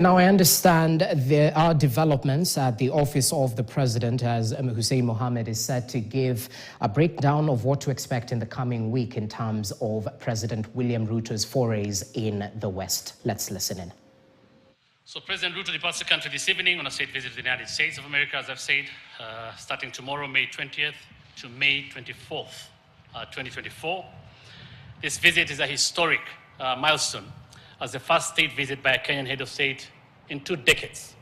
Now, I understand there are developments at the office of the president, as Hussein Mohammed is set to give a breakdown of what to expect in the coming week in terms of President William Ruto's forays in the West. Let's listen in. So President Ruto departs the country this evening on a state visit to the United States of America, as I've said, starting tomorrow, May 20th to May 24th, 2024. This visit is a historic milestone as the first state visit by a Kenyan head of state in 2 decades,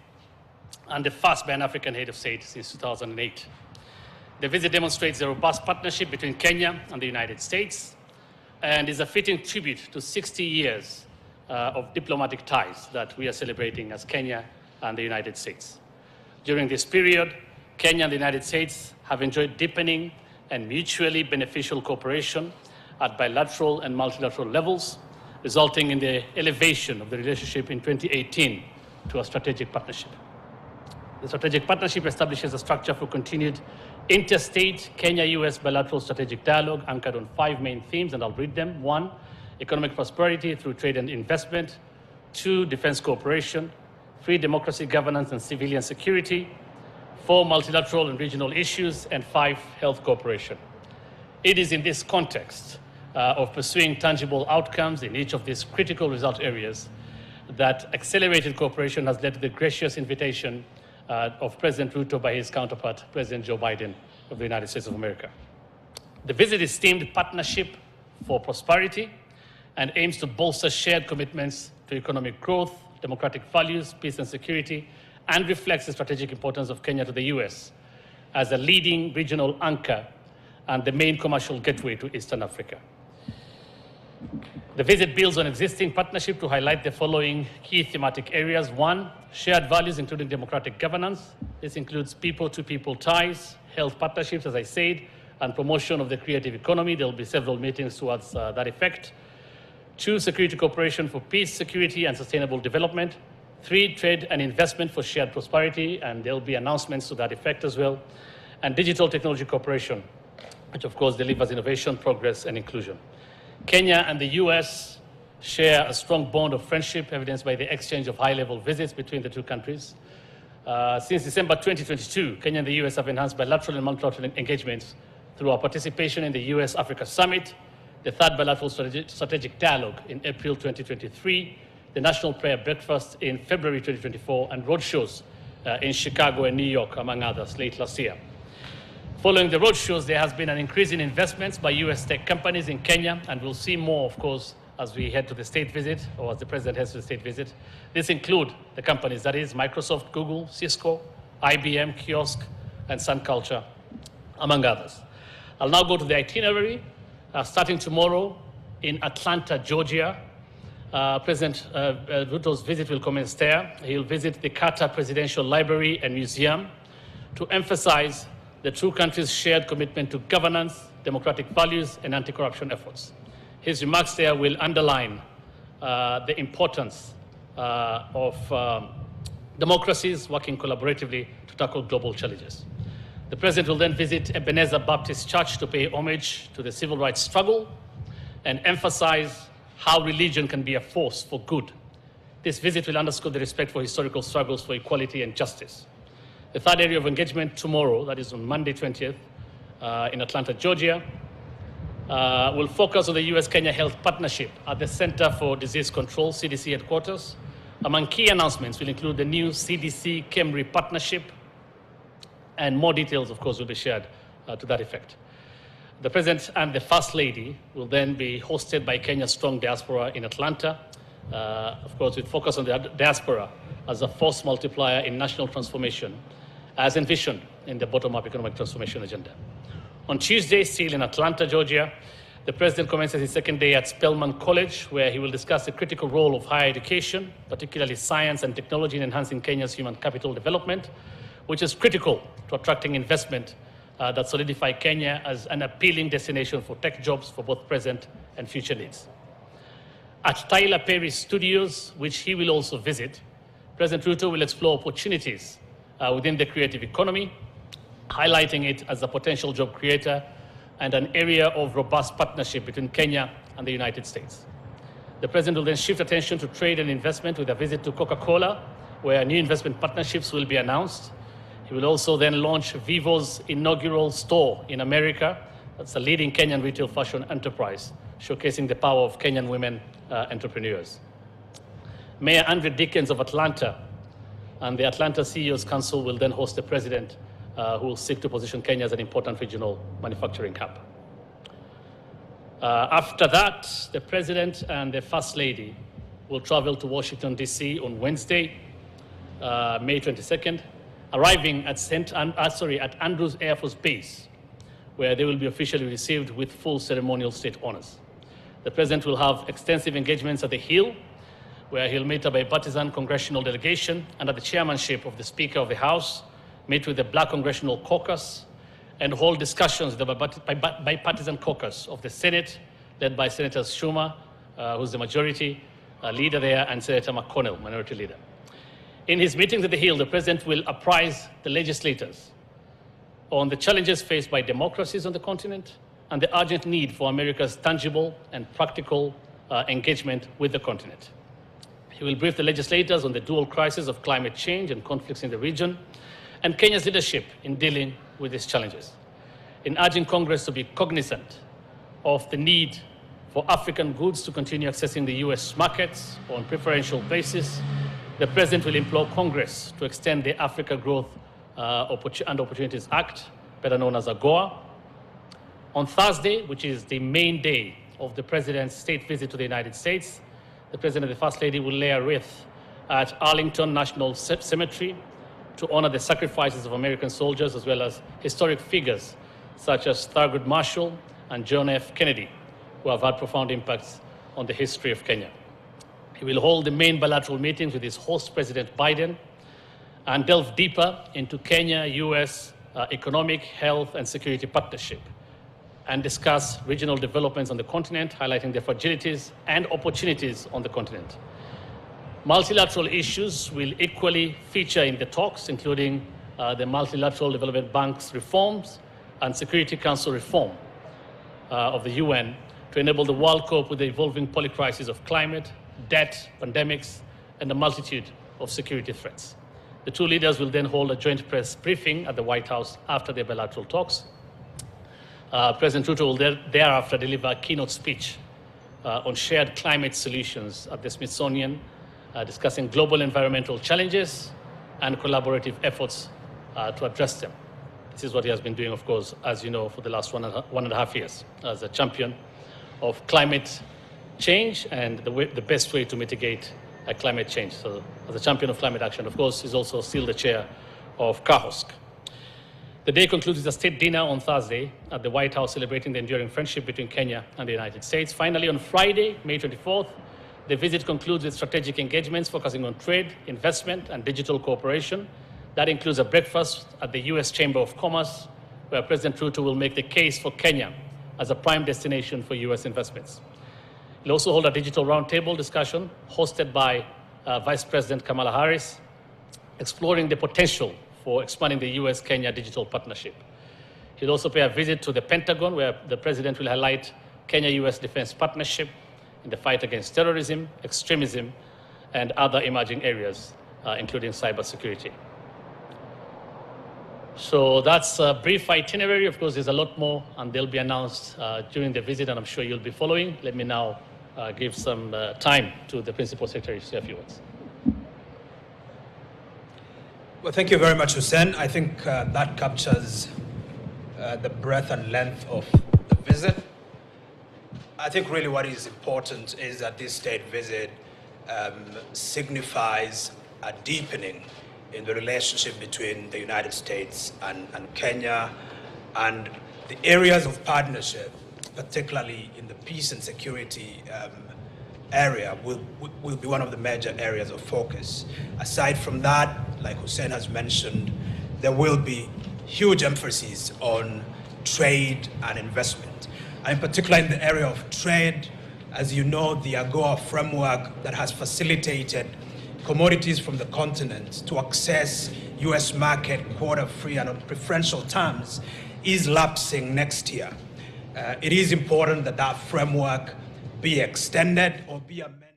and the first by an African head of state since 2008. The visit demonstrates the robust partnership between Kenya and the United States and is a fitting tribute to 60 years of diplomatic ties that we are celebrating as Kenya and the United States. During this period, Kenya and the United States have enjoyed deepening and mutually beneficial cooperation at bilateral and multilateral levels, resulting in the elevation of the relationship in 2018 to a strategic partnership. The strategic partnership establishes a structure for continued interstate Kenya-US bilateral strategic dialogue anchored on 5 main themes, and I'll read them. 1, economic prosperity through trade and investment. 2, defense cooperation. 3, democracy, governance, and civilian security. 4, multilateral and regional issues. And 5, health cooperation. It is in this context of pursuing tangible outcomes in each of these critical result areas that accelerated cooperation has led to the gracious invitation of President Ruto by his counterpart, President Joe Biden of the United States of America. The visit is themed Partnership for Prosperity and aims to bolster shared commitments to economic growth, democratic values, peace and security, and reflects the strategic importance of Kenya to the US as a leading regional anchor and the main commercial gateway to Eastern Africa. The visit builds on existing partnership to highlight the following key thematic areas. 1, shared values, including democratic governance. This includes people-to-people ties, health partnerships, as I said, and promotion of the creative economy. There will be several meetings towards that effect. 2, security cooperation for peace, security, and sustainable development. 3, trade and investment for shared prosperity, and there will be announcements to that effect as well. And digital technology cooperation, which of course delivers innovation, progress, and inclusion. Kenya and the US share a strong bond of friendship, evidenced by the exchange of high-level visits between the 2 countries. Since December 2022, Kenya and the US have enhanced bilateral and multilateral engagements through our participation in the US-Africa Summit, the 3rd bilateral strategic dialogue in April 2023, the National Prayer Breakfast in February 2024, and roadshows in Chicago and New York, among others, late last year. Following the roadshows, there has been an increase in investments by US tech companies in Kenya, and we'll see more, of course, as we head to the state visit, or as the president heads to the state visit. This include the companies, that is Microsoft, Google, Cisco, IBM, Kiosk, and Sun Culture, among others. I'll now go to the itinerary. Starting tomorrow in Atlanta, Georgia, President Ruto's visit will commence there. He'll visit the Carter Presidential Library and Museum to emphasize the 2 countries' shared commitment to governance, democratic values, and anti-corruption efforts. His remarks there will underline the importance of democracies working collaboratively to tackle global challenges. The President will then visit Ebenezer Baptist Church to pay homage to the civil rights struggle and emphasize how religion can be a force for good. This visit will underscore the respect for historical struggles for equality and justice. The 3rd area of engagement tomorrow, that is on Monday 20th, in Atlanta, Georgia, will focus on the US-Kenya Health Partnership at the Center for Disease Control, CDC headquarters. Among key announcements will include the new CDC-KEMRI partnership, and more details, of course, will be shared to that effect. The President and the First Lady will then be hosted by Kenya's strong diaspora in Atlanta, of course, with focus on the diaspora as a force multiplier in national transformation, as envisioned in the bottom-up economic transformation agenda. On Tuesday, still in Atlanta, Georgia, the President commences his 2nd day at Spelman College, where he will discuss the critical role of higher education, particularly science and technology, in enhancing Kenya's human capital development, which is critical to attracting investment that solidify Kenya as an appealing destination for tech jobs for both present and future needs. At Tyler Perry Studios, which he will also visit, President Ruto will explore opportunities within the creative economy, highlighting it as a potential job creator and an area of robust partnership between Kenya and the United States. The President will then shift attention to trade and investment with a visit to Coca-Cola, where new investment partnerships will be announced. He will also then launch Vivo's inaugural store in America. That's a leading Kenyan retail fashion enterprise, showcasing the power of Kenyan women entrepreneurs. Mayor Andre Dickens of Atlanta and the Atlanta CEOs Council will then host the President, who will seek to position Kenya as an important regional manufacturing hub. After that, the President and the First Lady will travel to Washington, D.C. on Wednesday, May 22nd, arriving at Andrews Air Force Base, where they will be officially received with full ceremonial state honors. The President will have extensive engagements at the Hill, where he'll meet a bipartisan congressional delegation under the chairmanship of the Speaker of the House, meet with the Black Congressional Caucus, and hold discussions with the bipartisan caucus of the Senate, led by Senator Schumer, who's the majority leader there, and Senator McConnell, minority leader. In his meetings at the Hill, the President will apprise the legislators on the challenges faced by democracies on the continent and the urgent need for America's tangible and practical engagement with the continent. He will brief the legislators on the dual crisis of climate change and conflicts in the region, and Kenya's leadership in dealing with these challenges. In urging Congress to be cognizant of the need for African goods to continue accessing the US markets on preferential basis, the President will implore Congress to extend the Africa Growth and Opportunities Act, better known as AGOA. On Thursday, which is the main day of the President's state visit to the United States, the President and the First Lady will lay a wreath at Arlington National Cemetery to honor the sacrifices of American soldiers, as well as historic figures such as Thurgood Marshall and John F. Kennedy, who have had profound impacts on the history of Kenya. He will hold the main bilateral meetings with his host, President Biden, and delve deeper into Kenya-US economic, health, and security partnership, and discuss regional developments on the continent, highlighting the fragilities and opportunities on the continent. Multilateral issues will equally feature in the talks, including the Multilateral Development Bank's reforms and Security Council reform of the UN to enable the world cope with the evolving polycrisis of climate, debt, pandemics, and a multitude of security threats. The two leaders will then hold a joint press briefing at the White House after their bilateral talks. President Ruto will thereafter deliver a keynote speech on shared climate solutions at the Smithsonian, discussing global environmental challenges and collaborative efforts to address them. This is what he has been doing, of course, as you know, for the last one and a half years as a champion of climate change and the best way to mitigate climate change. So as a champion of climate action, of course, he's also still the chair of KAHOSK. The day concludes with a state dinner on Thursday at the White House, celebrating the enduring friendship between Kenya and the United States. Finally, on Friday, May 24th, the visit concludes with strategic engagements focusing on trade, investment, and digital cooperation. That includes a breakfast at the US Chamber of Commerce, where President Ruto will make the case for Kenya as a prime destination for US investments. He'll also hold a digital roundtable discussion hosted by Vice President Kamala Harris, exploring the potential for expanding the US-Kenya digital partnership. He'll also pay a visit to the Pentagon, where the President will highlight Kenya-US defense partnership in the fight against terrorism, extremism, and other emerging areas, including cybersecurity. So that's a brief itinerary. Of course, there's a lot more, and they'll be announced during the visit, and I'm sure you'll be following. Let me now give some time to the Principal Secretary to say a few words. Well, thank you very much, Hussein. I think that captures the breadth and length of the visit. I think really what is important is that this state visit signifies a deepening in the relationship between the United States and Kenya, and the areas of partnership, particularly in the peace and security area, will be one of the major areas of focus. Aside from that, like Hussein has mentioned, there will be huge emphasis on trade and investment. And in particular in the area of trade, as you know, the AGOA framework that has facilitated commodities from the continent to access US market quota-free and on preferential terms is lapsing next year. It is important that that framework be extended or be amended.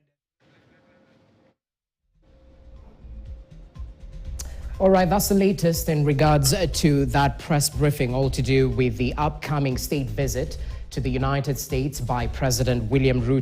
All right, that's the latest in regards to that press briefing, all to do with the upcoming state visit to the United States by President William Ruto.